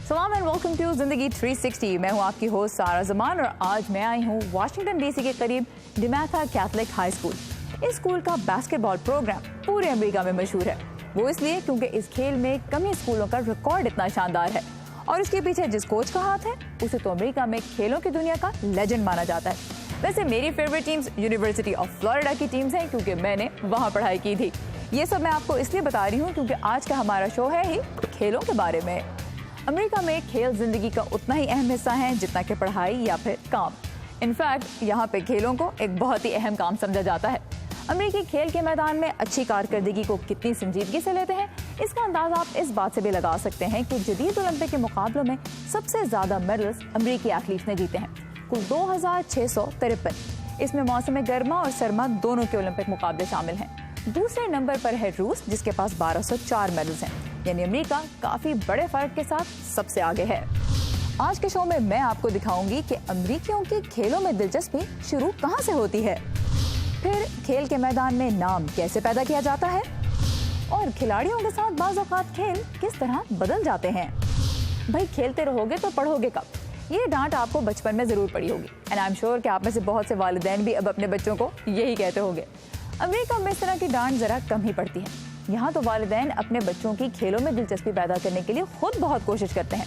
सलाम and welcome to जिंदगी 360। मैं हूं आपकी होस्ट सारा जमान और आज मैं आई हूं वाशिंगटन डीसी के करीब डिमैथा कैथोलिक हाई स्कूल। इस स्कूल का बास्केटबॉल प्रोग्राम पूरे अमेरिका में मशहूर है। वो इसलिए क्योंकि इस खेल में कम ही स्कूलों का रिकॉर्ड इतना शानदार है और इसके पीछे जिस कोच का हाथ है उसे तो अमेरिका में खेलों की दुनिया का लेजेंड माना जाता है। वैसे मेरी favourite teams university of Florida की टीम्स हैं क्योंकि मैंने वहाँ पढ़ाई की थी। ये सब मैं आपको इसलिए बता रही हूँ क्योंकि आज का हमारा शो है ही खेलों के बारे में। अमेरिका में खेल जिंदगी का उतना ही अहम हिस्सा है जितना कि पढ़ाई या फिर काम। इनफैक्ट यहाँ पे खेलों को एक बहुत ही अहम काम समझा जाता है। अमेरिकी खेल के मैदान में अच्छी कारकर्दगी को कितनी संजीदगी से लेते हैं इसका अंदाजा आप इस बात से भी लगा सकते हैं कि जदीद ओलंपिक के मुकाबलों में सबसे ज्यादा मेडल्स अमेरिकी एथलीट्स ने जीते हैं, कुल 2653। इसमें मौसम गर्मा और सरमा दोनों के ओलंपिक मुकाबले शामिल हैं। दूसरे नंबर पर है रूस जिसके पास 1204 मेडल्स हैं, यानी अमेरिका काफी बड़े फर्क के साथ सबसे आगे है। आज के शो में मैं आपको दिखाऊंगी कि अमेरिकियों की खेलों में दिलचस्पी शुरू कहां से होती है, फिर खेल के मैदान में नाम कैसे पैदा किया जाता है और खिलाड़ियों के साथ बाज़ औक़ात खेल किस तरह बदल जाते हैं। भाई खेलते रहोगे तो पढ़ोगे कब, ये डांट आपको बचपन में जरूर पड़ी होगी एंड आई एम श्योर कि आप में से बहुत से वालिदैन भी अब अपने बच्चों को यही कहते होंगे। अमेरिका में इस तरह की डांट जरा कम ही पड़ती है। यहाँ तो वालिदैन अपने बच्चों की खेलों में दिलचस्पी पैदा करने के लिए खुद बहुत कोशिश करते हैं।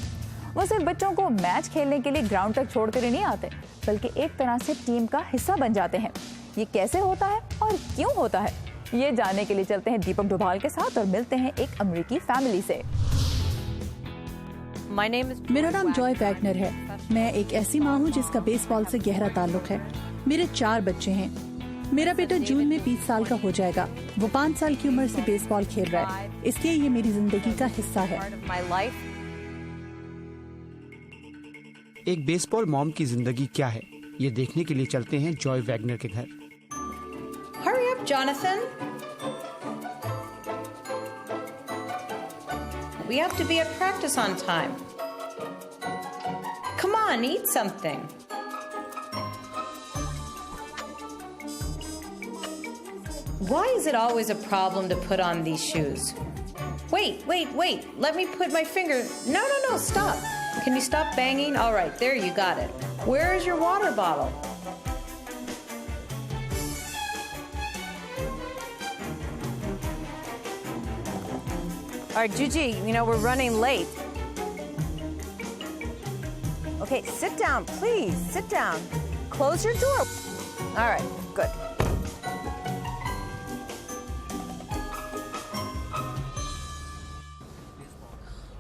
वो सिर्फ बच्चों को मैच खेलने के लिए ग्राउंड तक छोड़कर ही नहीं आते बल्कि एक तरह से टीम का हिस्सा बन जाते हैं। ये कैसे होता है और क्यों होता है, ये जानने के लिए चलते हैं दीपक डोभाल के साथ और मिलते हैं एक अमेरिकी फैमिली से। मेरा नाम जॉय वैगनर है। मैं एक ऐसी माँ हूँ जिसका बेसबॉल से गहरा ताल्लुक है। मेरे 4 बच्चे हैं। मेरा बेटा जून में 20 साल का हो जाएगा। वो 5 साल की उम्र से बेसबॉल खेल रहा है, इसलिए ये मेरी जिंदगी का हिस्सा है। एक बेसबॉल मॉम की जिंदगी क्या है, ये देखने के लिए चलते हैं जॉय वैगनर के घर। Hurry up, Jonathan. We have to be at practice on time. Come on, eat something. Why is it always a problem to put on these shoes? Wait. Let me put my finger. No, stop. Can you stop banging? All right, there you got it. Where is your water bottle? All right, Gigi, we're running late. Okay, sit down, please. Sit down. Close your door. All right, good.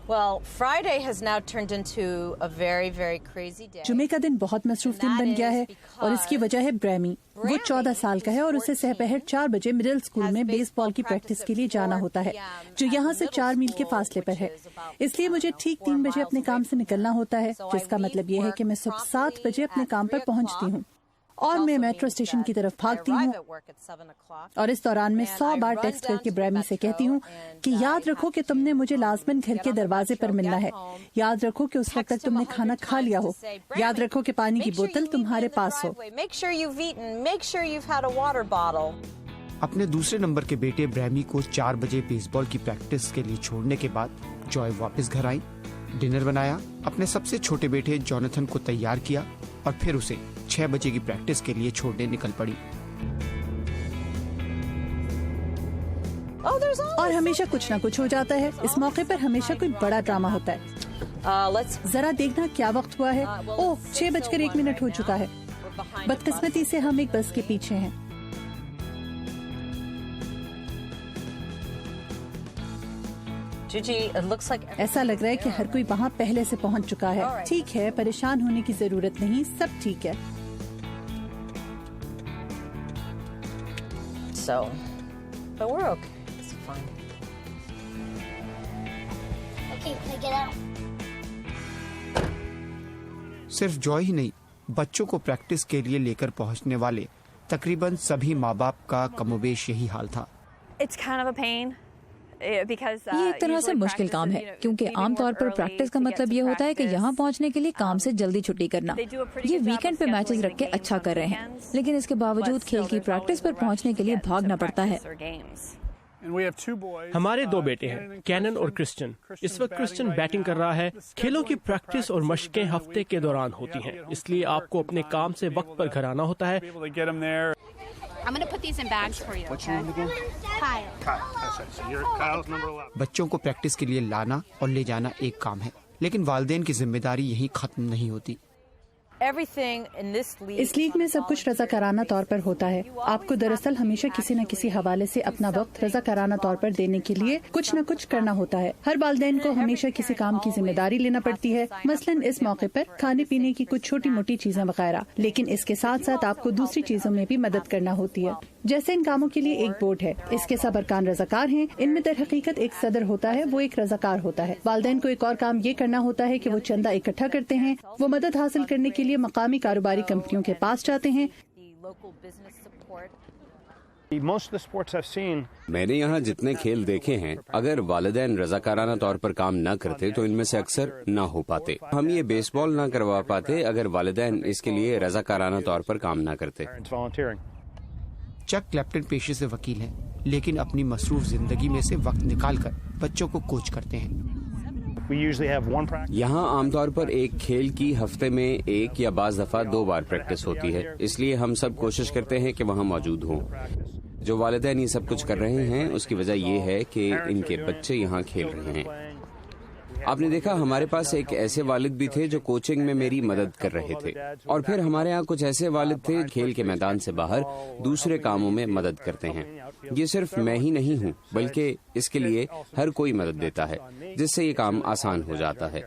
Well, Friday has now turned into a very, very crazy day. जुमे का दिन बहुत मसरूफ दिन बन गया है और इसकी वजह है ब्रैमी। वो 14 साल का है और उसे सहपहर 4 बजे मिडिल स्कूल में बेसबॉल की प्रैक्टिस के लिए जाना होता है, जो यहाँ से 4 मील के फासले पर है। इसलिए मुझे ठीक 3 बजे अपने काम से निकलना होता है, जिसका मतलब ये है कि मैं सुबह 7 बजे अपने काम पर पहुँचती हूँ और मैं मेट्रो स्टेशन की तरफ भागती हूँ और इस दौरान मैं 100 बार टेक्स्ट करके ब्रैमी से कहती हूँ कि याद रखो कि तुमने मुझे लाजमन घर के दरवाजे पर मिलना है, याद रखो कि उस वक्त तक तुमने खाना खा लिया हो, याद रखो कि पानी की बोतल तुम्हारे पास हो। अपने दूसरे नंबर के बेटे ब्रैमी को 4 बजे बेसबॉल की प्रैक्टिस के लिए छोड़ने के बाद जॉय वापस घर आई, डिनर बनाया, अपने सबसे छोटे बेटे जॉनथन को तैयार किया और फिर उसे 6 बजे की प्रैक्टिस के लिए छोड़ने निकल पड़ी। और हमेशा कुछ ना कुछ हो जाता है। इस मौके पर हमेशा कोई बड़ा ड्रामा होता है। जरा देखना क्या वक्त हुआ है। ओह, 6:01 हो चुका है। बदकिस्मती से हम एक बस के पीछे हैं। ऐसा लग रहा है कि हर कोई वहाँ पहले से पहुँच चुका है। ठीक है, परेशान होने की जरूरत नहीं, सब ठीक है। But we're okay. It's fine. Okay, can I get out? सिर्फ जॉय ही नहीं, बच्चों को प्रैक्टिस के लिए लेकर पहुंचने वाले तकरीबन सभी माँ बाप का कमोबेश यही हाल था। It's kind of a pain. ये एक तरह से मुश्किल काम है क्योंकि आमतौर पर प्रैक्टिस का मतलब ये होता है कि यहाँ पहुँचने के लिए काम से जल्दी छुट्टी करना। ये वीकेंड पे मैचेस रख के अच्छा कर रहे हैं, लेकिन इसके बावजूद खेल की प्रैक्टिस पर पहुँचने के लिए भागना पड़ता है। हमारे 2 बेटे हैं, कैनन और क्रिस्टियन। इस वक्त क्रिस्टियन बैटिंग कर रहा है। खेलों की प्रैक्टिस और मशकें हफ्ते के दौरान होती हैं, इसलिए आपको अपने काम से वक्त पर घर आना होता है। बच्चों को प्रैक्टिस के लिए लाना और ले जाना एक काम है, लेकिन वालिदैन की जिम्मेदारी यहीं खत्म नहीं होती। इस लीग में सब कुछ रज़ाकाराना तौर पर होता है। आपको दरअसल हमेशा किसी न किसी हवाले से अपना वक्त रज़ाकाराना तौर पर देने के लिए कुछ न कुछ करना होता है। हर वालिदैन को हमेशा किसी काम की जिम्मेदारी लेना पड़ती है, मसलन इस मौके पर खाने पीने की कुछ छोटी मोटी चीजें वगैरह। लेकिन इसके साथ साथ आपको दूसरी चीजों में भी मदद करना होती है। जैसे इन कामों के लिए एक बोर्ड है, इसके सब अरकान रज़ाकार हैं। इनमें दर हकीकत एक सदर होता है, वो एक रज़ाकार होता है। वालिदैन को एक और काम ये करना होता है कि वो चंदा इकट्ठा करते हैं। वो मदद हासिल करने के लिए मकामी कारोबारी कंपनियों के पास जाते हैं। मैंने यहाँ जितने खेल देखे हैं, अगर वालिदैन रज़ाकाराना तौर पर काम न करते तो इनमें से अक्सर न हो पाते। हम ये बेसबॉल न करवा पाते अगर वालिदैन इसके लिए रज़ाकाराना तौर पर काम न करते। चक क्लैप्टन पेशे से वकील हैं, लेकिन अपनी मसरूफ जिंदगी में से वक्त निकालकर बच्चों को कोच करते हैं। यहाँ आमतौर पर एक खेल की हफ्ते में 1 या बाज़ दफा 2 बार प्रैक्टिस होती है, इसलिए हम सब कोशिश करते हैं कि वहाँ मौजूद हों। जो वालिदैन ये सब कुछ कर रहे हैं उसकी वजह ये है कि इनके बच्चे यहाँ खेल रहे हैं। आपने देखा, हमारे पास एक ऐसे वालिद भी थे जो कोचिंग में मेरी मदद कर रहे थे, और फिर हमारे यहाँ कुछ ऐसे वालिद थे खेल के मैदान से बाहर दूसरे कामों में मदद करते हैं। ये सिर्फ मैं ही नहीं हूँ, बल्कि इसके लिए हर कोई मदद देता है, जिससे ये काम आसान हो जाता है।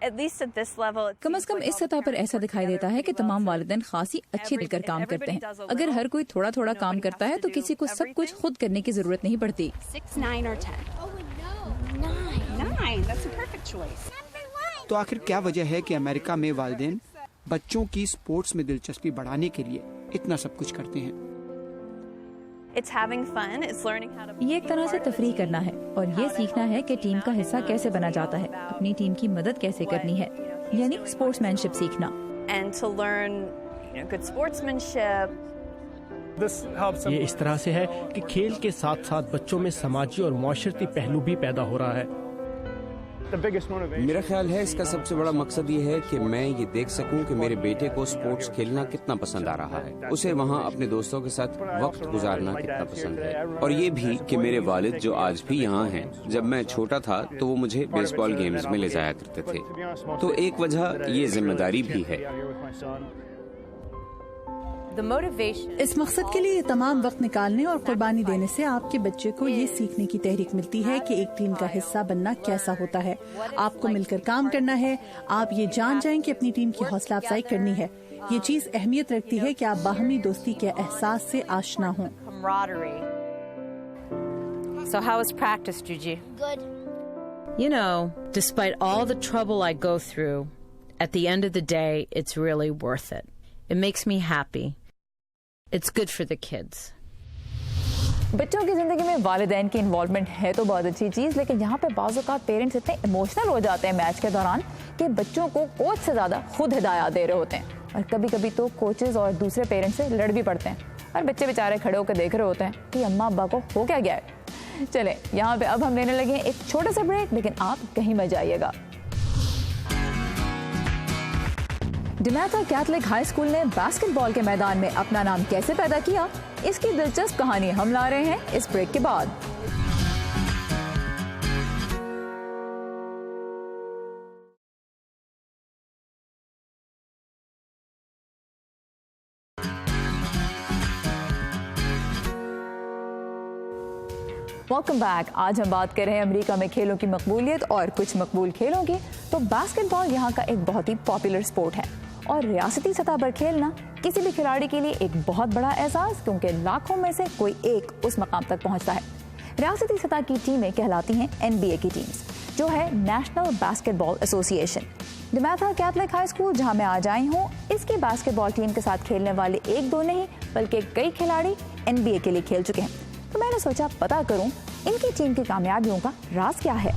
कम से कम इस सतह पर ऐसा दिखाई देता है कि तमाम वालिदैन खासी अच्छे मिलकर काम करते हैं। अगर हर कोई थोड़ा थोड़ा काम करता है तो किसी को सब कुछ खुद करने की जरूरत नहीं पड़ती। तो आखिर क्या वजह है कि अमेरिका में वालिदैन बच्चों की स्पोर्ट्स में दिलचस्पी बढ़ाने के लिए इतना सब कुछ करते हैं? ये एक तरह से तफरीह करना है और ये सीखना है कि टीम का हिस्सा कैसे बना जाता है, अपनी टीम की मदद कैसे करनी है, यानी स्पोर्ट्समैनशिप सीखना। ये इस तरह से है कि खेल के साथ साथ बच्चों में समाजी और माशरती पहलू भी पैदा हो रहा है। मेरा ख्याल है इसका सबसे बड़ा मकसद ये है कि मैं ये देख सकूं कि मेरे बेटे को स्पोर्ट्स खेलना कितना पसंद आ रहा है, उसे वहाँ अपने दोस्तों के साथ वक्त गुजारना कितना पसंद है, और ये भी कि मेरे वालिद जो आज भी यहाँ हैं, जब मैं छोटा था तो वो मुझे बेसबॉल गेम्स में ले जाया करते थे। तो एक वजह ये जिम्मेदारी भी है। इस मकसद के लिए ये तमाम वक्त निकालने और कुर्बानी देने से आपके बच्चे को ये सीखने की तहरीक मिलती है कि एक टीम का हिस्सा बनना कैसा होता है। आपको मिलकर काम करना है। आप ये जान जाएं कि अपनी टीम की हौसला अफजाई करनी है। ये चीज अहमियत रखती है कि आप बाहमी दोस्ती के एहसास से आशना हों। So how was practice, Gigi? Good. You know, despite all the trouble I go through, at the end of the day, it's really worth it. It makes me happy. It's good for the kids. बच्चों की जिंदगी में वालिदैन की involvement है तो बहुत अच्छी चीज, लेकिन यहाँ पे बाज़ औक़ात पेरेंट्स इतने इमोशनल हो जाते हैं मैच के दौरान कि बच्चों को कोच से ज्यादा खुद हिदायत दे रहे होते हैं, और कभी कभी तो कोचेज और दूसरे पेरेंट्स से लड़ भी पड़ते हैं, और बच्चे बेचारे खड़े होकर देख रहे होते हैं कि अम्मा अब्बा को हो क्या गया है। चले यहाँ पे अब हम लेने लगे हैं एक छोटा सा ब्रेक, लेकिन आप कहीं मत जाइएगा। डिमैथा कैथलिक हाई स्कूल ने बास्केटबॉल के मैदान में अपना नाम कैसे पैदा किया, इसकी दिलचस्प कहानी हम ला रहे हैं इस ब्रेक के बाद। Welcome back. आज हम बात कर रहे हैं अमेरिका में खेलों की मकबूलियत और कुछ मकबूल खेलों की। तो बास्केटबॉल यहाँ का एक बहुत ही पॉपुलर स्पोर्ट है, और रियासती सतह पर खेलना किसी भी खिलाड़ी के लिए एक बहुत बड़ा एहसास, क्योंकि लाखों में से कोई एक उस मकाम तक पहुंचता है। रियासती सतह की टीमें कहलाती हैं NBA की टीम्स, जो है national basketball association. DeMatha Catholic high school, जहां मैं आज आई हूं, इसकी बास्केटबॉल टीम के साथ खेलने वाले एक दो नहीं बल्कि कई खिलाड़ी NBA के लिए खेल चुके हैं। तो मैंने सोचा पता करूं इनकी टीम की कामयाबियों का राज क्या है।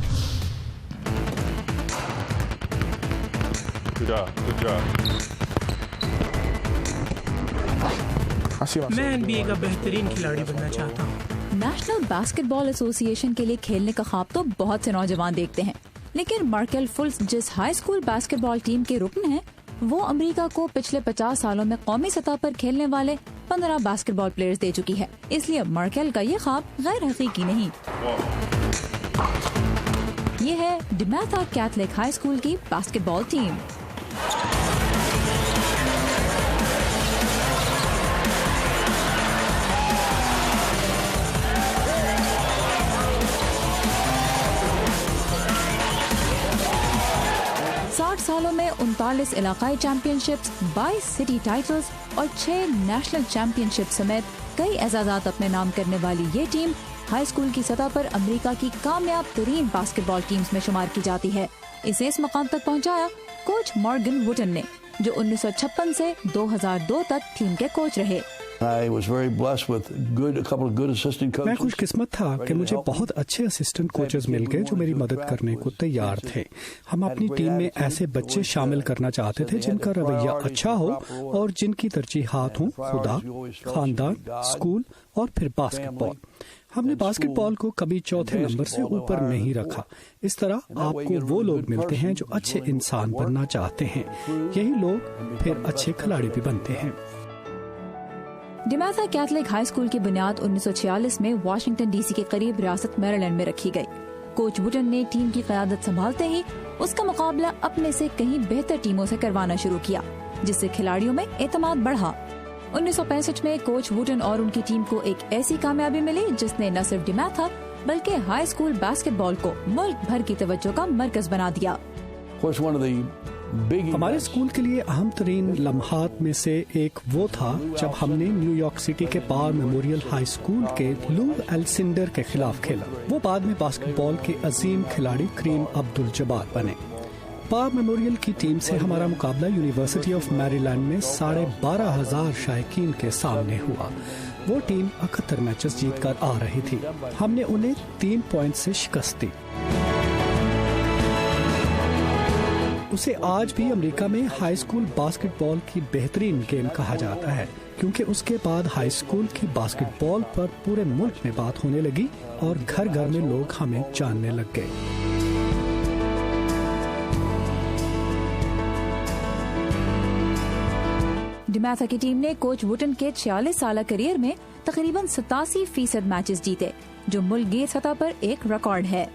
मैं NBA का बेहतरीन खिलाड़ी बनना चाहता हूँ। नेशनल बास्केटबॉल एसोसिएशन के लिए खेलने का ख्वाब तो बहुत से नौजवान देखते हैं, लेकिन मार्केल फुल्स जिस हाई स्कूल बास्केटबॉल टीम के रुकन हैं, वो अमेरिका को पिछले 50 सालों में कौमी सतह पर खेलने वाले 15 बास्केटबॉल प्लेयर्स दे चुकी है। इसलिए मार्केल का ये ख्वाब गैर हकीकी नहीं। ये है डिमैथा कैथलिक हाई स्कूल की बास्केटबॉल टीम। सालों में 39 इलाकाई चैंपियनशिप्स, 22 सिटी टाइटल्स और 6 नेशनल चैंपियनशिप समेत कई एजाज़ात अपने नाम करने वाली ये टीम हाई स्कूल की सतह पर अमेरिका की कामयाब तरीन बास्केटबॉल टीम्स में शुमार की जाती है। इसे इस मकाम तक पहुंचाया कोच मॉर्गन वुटन ने, जो 1956 से 2002 तक टीम के कोच रहे। मैं खुशकिस्मत था कि मुझे बहुत अच्छे असिस्टेंट कोचेस मिल गए जो मेरी मदद करने को तैयार थे। हम अपनी टीम में ऐसे बच्चे शामिल करना चाहते थे जिनका रवैया अच्छा हो और जिनकी तरजीहात हों खुदा, खानदान, स्कूल और फिर बास्केटबॉल। हमने बास्केटबॉल को कभी चौथे नंबर से ऊपर नहीं रखा। इस तरह आपको वो लोग मिलते हैं जो अच्छे इंसान बनना चाहते हैं। यही लोग फिर अच्छे खिलाड़ी भी बनते हैं। डिमैथा कैथलिक हाई स्कूल की बुनियाद 1946 में वाशिंगटन डीसी के करीब रियासत मैरीलैंड में रखी गई। कोच वुटन ने टीम की क़यादत संभालते ही उसका मुकाबला अपने से कहीं बेहतर टीमों से करवाना शुरू किया, जिससे खिलाड़ियों में एतमाद बढ़ा। 1965 में कोच वुटन और उनकी टीम को एक ऐसी कामयाबी मिली जिसने न सिर्फ डिमैथा बल्कि हाई स्कूल बास्केटबॉल को मुल्क भर की तवज्जो का मरकज बना दिया। हमारे स्कूल के लिए अहम तरीन लम्हात में से एक वो था जब हमने न्यूयॉर्क सिटी के पार मेमोरियल हाई स्कूल के लू एल्सिंडर के खिलाफ खेला। वो बाद में बास्केटबॉल के अजीम खिलाड़ी करीम अब्दुल जब्बार बने। पार मेमोरियल की टीम से हमारा मुकाबला यूनिवर्सिटी ऑफ मैरीलैंड में 12,500 शायकीन के सामने हुआ। वो टीम 71 मैचेस जीतकर आ रही थी। हमने उन्हें 3 पॉइंट से शिकस्त दी। उसे आज भी अमेरिका में हाई स्कूल बास्केटबॉल की बेहतरीन गेम कहा जाता है, क्योंकि उसके बाद हाई स्कूल की बास्केटबॉल पर पूरे मुल्क में बात होने लगी और घर घर में लोग हमें जानने लग गए। डिमैथा की टीम ने कोच वुटन के 46 साल करियर में तकरीबन 87% मैचेस जीते, जो मुल्क की सतह पर एक रिकॉर्ड है।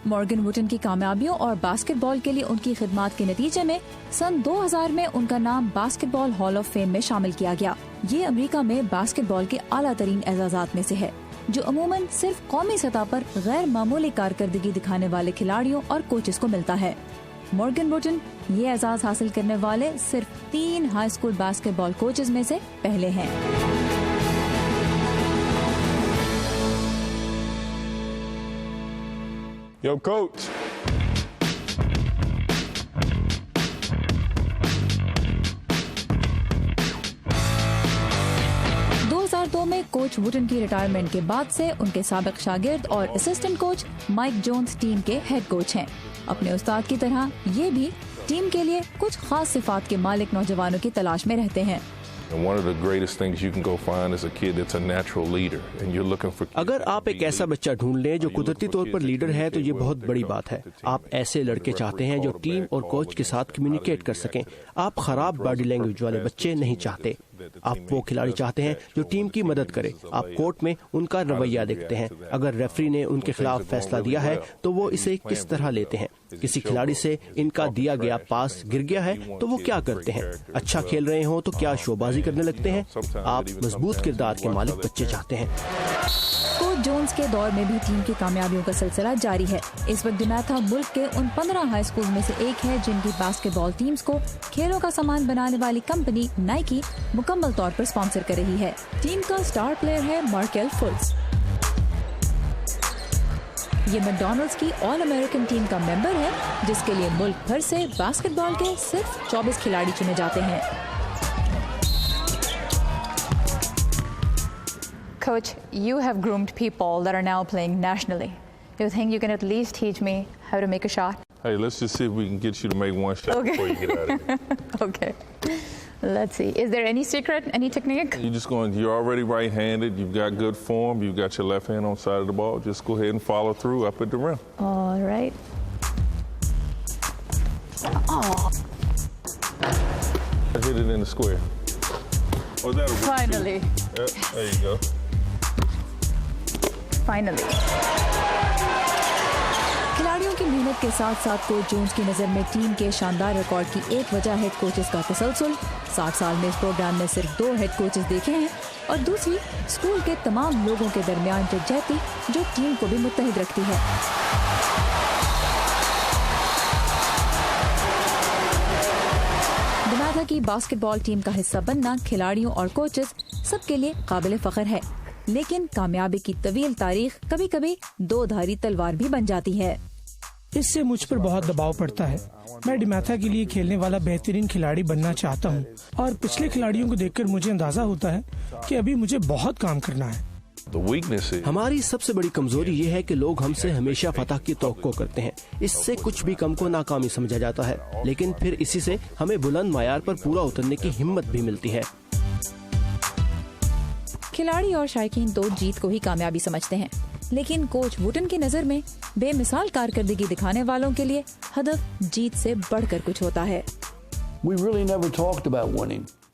मॉर्गन वुटन की कामयाबियों और बास्केटबॉल के लिए उनकी खिदमात के नतीजे में सन 2000 में उनका नाम बास्केटबॉल हॉल ऑफ फेम में शामिल किया गया। ये अमेरिका में बास्केटबॉल के आला तरीन एजाजात में से है, जो अमूमन सिर्फ कौमी सतह पर गैर मामूली कारकर्दगी दिखाने वाले खिलाड़ियों और कोचेस को मिलता है। मॉर्गन वुटन ये एजाज हासिल करने वाले सिर्फ 3 हाई स्कूल बास्केटबॉल कोचेस में से पहले हैं। Yo, coach. में कोच वुटन की रिटायरमेंट के बाद से उनके साबिक शागिर्द और assistant coach Mike Jones team के हेड कोच हैं। अपने उस्ताद की तरह ये भी टीम के लिए कुछ खास सिफात के मालिक नौजवानों की तलाश में रहते हैं। अगर आप एक ऐसा बच्चा ढूंढ लें जो कुदरती तौर पर लीडर है तो ये बहुत बड़ी बात है। आप ऐसे लड़के चाहते हैं जो टीम और कोच के साथ कम्युनिकेट कर सकें। आप खराब बॉडी लैंग्वेज वाले बच्चे नहीं चाहते। आप वो खिलाड़ी चाहते हैं जो टीम की मदद करे। आप कोर्ट में उनका रवैया देखते हैं। अगर रेफरी ने उनके खिलाफ फैसला दिया है तो वो इसे किस तरह लेते हैं। किसी खिलाड़ी से इनका दिया गया पास गिर गया है तो वो क्या करते हैं। अच्छा खेल रहे हो तो क्या शोबाजी करने लगते हैं। आप मजबूत किरदार के मालिक बच्चे चाहते हैं। कोच जोन्स के दौर में भी टीम की कामयाबियों का सिलसिला जारी है। इस वक्त डिमैथा मुल्क के उन 15 हाई स्कूल में से एक है जिनकी बास्केटबॉल टीम्स को खेलों का सामान बनाने वाली कंपनी नाइकी मुकम्मल तौर पर स्पॉन्सर कर रही है। टीम का स्टार प्लेयर है मार्केल फुल्स। ये मैकडॉनल्ड्स की ऑल अमेरिकन टीम का मेंबर है, जिसके लिए मुल्क भर से बास्केटबॉल के सिर्फ 24 खिलाड़ी चुने जाते हैं। Coach, you have groomed people that are now playing nationally. Do you think you can at least teach me how to make a shot? Hey, let's just see if we can get you to make one shot before you get out of here. Okay. Let's see. Is there any secret, any technique? You're already right-handed. You've got good form. You've got your left hand on the side of the ball. Just go ahead and follow through up at the rim. All right. Oh. Hit it in the square. Oh, is that a Finally. Yep, there you go. Finally. खिलाड़ियों की मेहनत के साथ साथ coach Jones की नजर में team के शानदार रिकॉर्ड की एक वजह है कोचेस का तसलसल। 60 साल में इस प्रोग्राम में सिर्फ 2 हेड कोचेस देखे हैं और दूसरी स्कूल के तमाम लोगों के दरमियान यकजहती जो टीम को भी मुत्तहिद रखती है। डिमैथा की बास्केटबॉल टीम का हिस्सा बनना खिलाड़ियों और कोचेस सबके लिए काबिल फख्र है, लेकिन कामयाबी की तवील तारीख कभी कभी 2-धारी तलवार भी बन जाती है। इससे मुझ पर बहुत दबाव पड़ता है। मैं डिमैथा के लिए खेलने वाला बेहतरीन खिलाड़ी बनना चाहता हूँ और पिछले खिलाड़ियों को देखकर मुझे अंदाजा होता है कि अभी मुझे बहुत काम करना है। हमारी सबसे बड़ी कमजोरी ये है कि लोग हमसे हमेशा फतह की तवक्को करते हैं। इससे कुछ भी कम को नाकामी समझा जाता है, लेकिन फिर इसी से हमें बुलंद मायार पर पूरा उतरने की हिम्मत भी मिलती है। खिलाड़ी और शायकीन तो जीत को ही कामयाबी समझते हैं, लेकिन कोच वुटन की नजर में बेमिसाल कारकर्दगी दिखाने वालों के लिए हदफ जीत से बढ़कर कुछ होता है।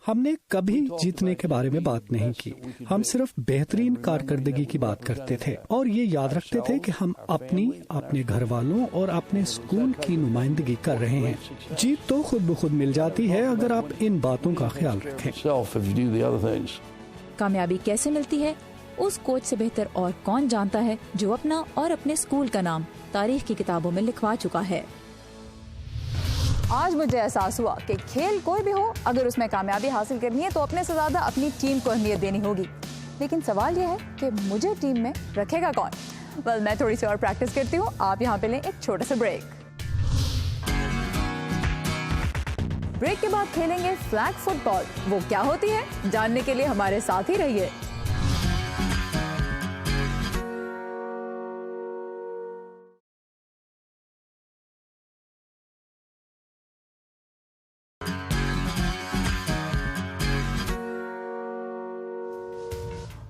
हमने कभी जीतने के बारे में बात नहीं की। हम सिर्फ बेहतरीन कारकर्दगी की बात करते थे और ये याद रखते थे कि हम अपने घर वालों और अपने स्कूल की नुमाइंदगी कर रहे हैं। जीत तो खुद ब खुद मिल जाती है अगर आप इन बातों का ख्याल रखें। कामयाबी कैसे मिलती है उस कोच से बेहतर और कौन जानता है जो अपना और अपने स्कूल का नाम तारीख की किताबों में लिखवा चुका है। आज मुझे एहसास हुआ कि खेल कोई भी हो, अगर उसमें कामयाबी हासिल करनी है तो अपने से ज्यादा अपनी टीम को अहमियत देनी होगी। लेकिन सवाल यह है कि मुझे टीम में रखेगा कौन? वेल, मैं थोड़ी सी और प्रैक्टिस करती हूँ। आप यहाँ पे लें एक छोटा सा ब्रेक। ब्रेक के बाद खेलेंगे फ्लैग फुटबॉल। वो क्या होती है, जानने के लिए हमारे साथ ही रहिए।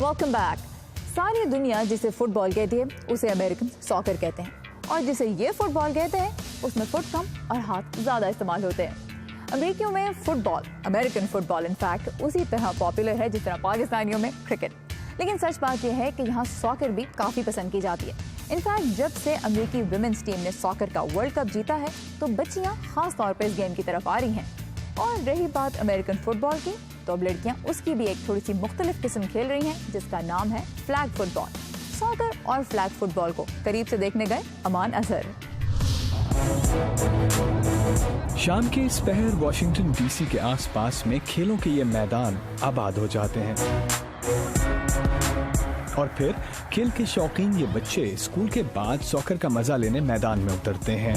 Welcome back. सारी दुनिया जिसे फुटबॉल कहती है उसे अमेरिकन सॉकर कहते हैं, और जिसे ये फुटबॉल कहते हैं उसमें फुट कम और हाथ ज्यादा इस्तेमाल होते हैं। अमेरिकियों में फुटबॉल, अमेरिकन फुटबॉल इनफैक्ट उसी तरह पॉपुलर है जिस तरह पाकिस्तानियों में क्रिकेट। लेकिन सच बात यह है कि यहाँ सॉकर भी काफ़ी पसंद की जाती है। इनफैक्ट जब से अमेरिकी वुमेन्स टीम ने सॉकर का वर्ल्ड कप जीता है तो बच्चियाँ खास तौर पर इस गेम की तरफ आ रही हैं। और रही बात अमेरिकन फुटबॉल की, तो अब लड़कियाँ उसकी भी एक थोड़ी सी मुख्तलिफ किस्म खेल रही हैं जिसका नाम है फ्लैग फुटबॉल। सॉकर और फ्लैग फुटबॉल को करीब से देखने गए अमान अजहर। शाम के इस पहर वॉशिंगटन डीसी के आसपास में खेलों के ये मैदान आबाद हो जाते हैं और फिर खेल के शौकीन ये बच्चे स्कूल के बाद सॉकर का मजा लेने मैदान में उतरते हैं।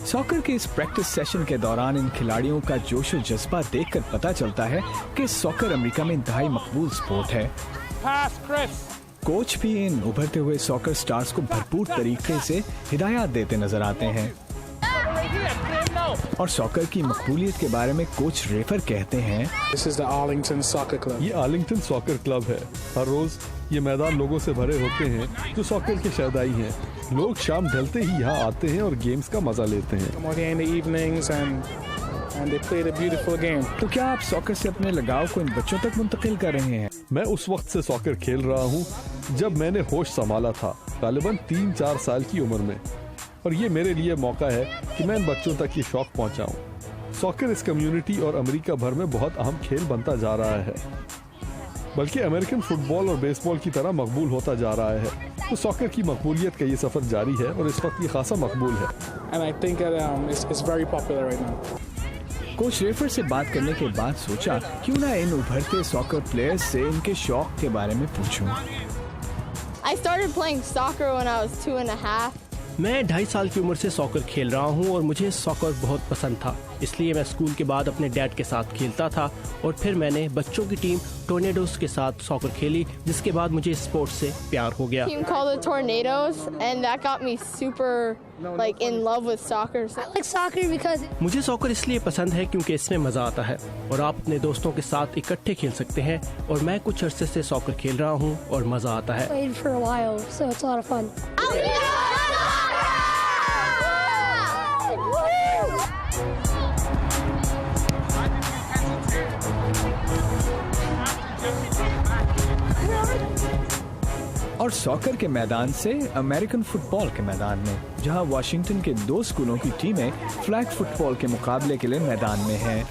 सॉकर के इस प्रैक्टिस सेशन के दौरान इन खिलाड़ियों का जोश और जज्बा देखकर पता चलता है कि सॉकर अमेरिका में इंतहाई मकबूल स्पोर्ट है। कोच भी इन उभरते हुए सॉकर स्टार्स को भरपूर तरीके से हिदायत देते नजर आते हैं। और सॉकर की मकबूलियत के बारे में कोच रेफर कहते हैं, ये आर्लिंगटन सॉकर क्लब है। हर रोज ये मैदान लोगों से भरे होते हैं जो सॉकर के शौकीन हैं। लोग शाम ढलते ही यहाँ आते हैं और गेम्स का मजा लेते हैं। तो क्या आप सॉकर से अपने लगाव को इन बच्चों तक मुंतकिल कर रहे हैं? मैं उस वक्त से सॉकर खेल रहा हूँ जब मैंने होश संभाला था, गालिबन 3-4 साल की उम्र में, और ये मेरे लिए मौका है कि मैं इन बच्चों तक ये शौक पहुँचाऊँ। सॉकर इस कम्युनिटी और अमेरिका भर में बहुत अहम खेल बनता जा रहा है, बल्कि अमेरिकन फुटबॉल और बेसबॉल की तरह मकबूल होता जा रहा है। तो सॉकर की मकबूलियत का ये सफर जारी है और इस वक्त ये खासा मकबूल है। कोच रेफर से बात करने के बाद सोचा क्यों ना इन उभरते सॉकर प्लेयर्स से इनके शौक के बारे में पूछूं। I started playing soccer when I was 2.5. मैं 2.5 साल की उम्र से सॉकर खेल रहा हूँ और मुझे सॉकर बहुत पसंद था, इसलिए मैं स्कूल के बाद अपने डैड के साथ खेलता था और फिर मैंने बच्चों की टीम टोर्नेडोज के साथ सॉकर खेली, जिसके बाद मुझे स्पोर्ट्स से प्यार हो गया। Team called the Tornadoes and that got me super like in love with soccer. I like soccer because मुझे सॉकर इसलिए पसंद है क्योंकि इसमें मजा आता है और आप अपने दोस्तों के साथ इकट्ठे खेल सकते हैं और मैं कुछ अरसे से सॉकर खेल रहा हूँ और मजा आता है। played for a while, so it's a lot of fun. और सॉकर के मैदान से अमेरिकन फुटबॉल के मैदान में, जहां वाशिंगटन के 2 स्कूलों की टीमें फ्लैग फुटबॉल के मुकाबले के लिए मैदान में हैं।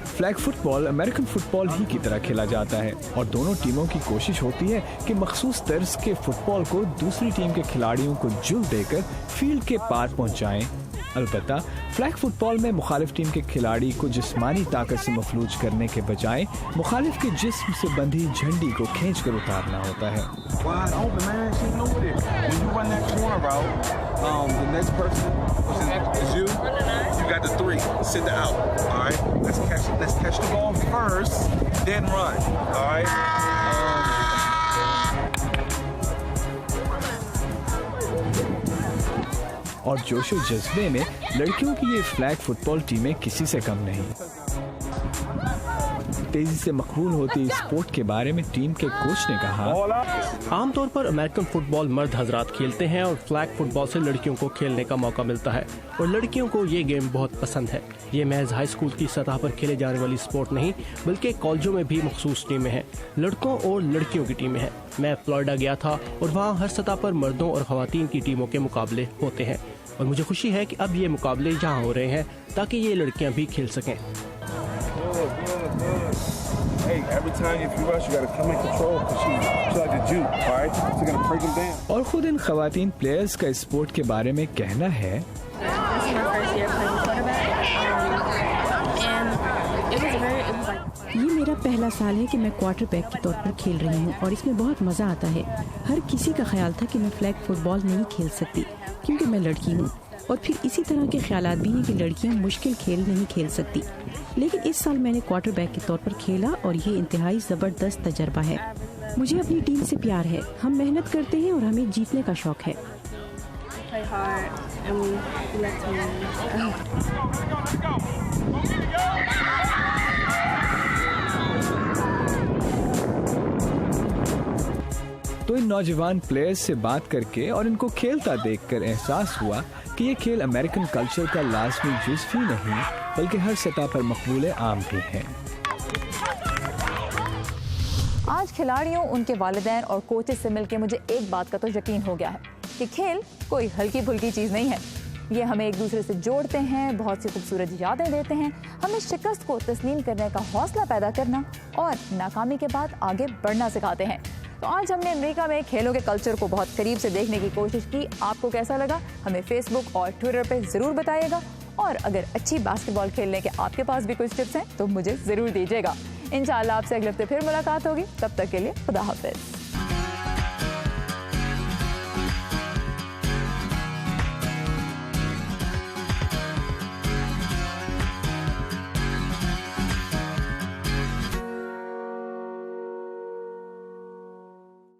फ्लैग फुटबॉल अमेरिकन फुटबॉल ही की तरह खेला जाता है और दोनों टीमों की कोशिश होती है कि मखसूस तर्ज के फुटबॉल को दूसरी टीम के खिलाड़ियों को जुल देकर फील्ड के पार पहुंचाएं। अलबत्ता फ्लैग फुटबॉल में मुखालिफ टीम के खिलाड़ी को जिस्मानी ताकत से मफलूज करने के बजाय मुखालिफ के जिस्म से बंधी झंडी को खींचकर उतारना होता है। और जोशो जज्बे में लड़कियों की ये फ्लैग फुटबॉल टीमें किसी से कम नहीं। तेजी से मकबूल होती इस स्पोर्ट के बारे में टीम के कोच ने कहा, आमतौर पर अमेरिकन फुटबॉल मर्द हजरात खेलते हैं और फ्लैग फुटबॉल से लड़कियों को खेलने का मौका मिलता है और लड़कियों को ये गेम बहुत पसंद है। ये महज हाई स्कूल की सतह पर खेले जाने वाली स्पोर्ट नहीं, बल्कि कॉलेजों में भी मखसूस टीमें हैं, लड़कों और लड़कियों की टीमें हैं। मैं फ्लोरिडा गया था और वहाँ हर सतह पर मर्दों और खवातीन की टीमों के मुकाबले होते हैं और मुझे खुशी है कि अब ये मुकाबले यहाँ हो रहे हैं ताकि ये लड़कियाँ भी खेल सकें। और खुद इन खवातीन प्लेयर्स का स्पोर्ट के बारे में कहना है, ये मेरा पहला साल है कि मैं क्वार्टरबैक के तौर पर खेल रही हूँ और इसमें बहुत मज़ा आता है। हर किसी का ख्याल था कि मैं फ्लैग फुटबॉल नहीं खेल सकती क्योंकि मैं लड़की हूँ और फिर इसी तरह के ख्यालात भी हैं कि लड़कियाँ मुश्किल खेल नहीं खेल सकती, लेकिन इस साल मैंने क्वार्टरबैक के तौर पर खेला और ये इंतहाई ज़बरदस्त तजर्बा है। मुझे अपनी टीम से प्यार है, हम मेहनत करते हैं और हमें जीतने का शौक है। तो इन नौजवान प्लेयर्स से बात करके और इनको खेलता देखकर एहसास हुआ कि ये खेल अमेरिकन कल्चर का लाजमी जुज़ ही नहीं बल्कि हर सतह पर मकबूल आम भी है। आज खिलाड़ियों, उनके वालिदैन और कोचेस से मिलकर मुझे एक बात का तो यकीन हो गया है कि खेल कोई हल्की फुल्की चीज़ नहीं है। ये हमें एक दूसरे से जोड़ते हैं, बहुत सी खूबसूरत यादें देते हैं, हमें शिकस्त को तस्लीम करने का हौसला पैदा करना और नाकामी के बाद आगे बढ़ना सिखाते हैं। तो आज हमने अमेरिका में खेलों के कल्चर को बहुत करीब से देखने की कोशिश की। आपको कैसा लगा हमें फेसबुक और ट्विटर पे ज़रूर बताइएगा और अगर अच्छी बास्केटबॉल खेलने के आपके पास भी कुछ टिप्स हैं तो मुझे ज़रूर दीजिएगा। इंशाअल्लाह आपसे अगले हफ्ते फिर मुलाकात होगी, तब तक के लिए खुदा हाफिज़।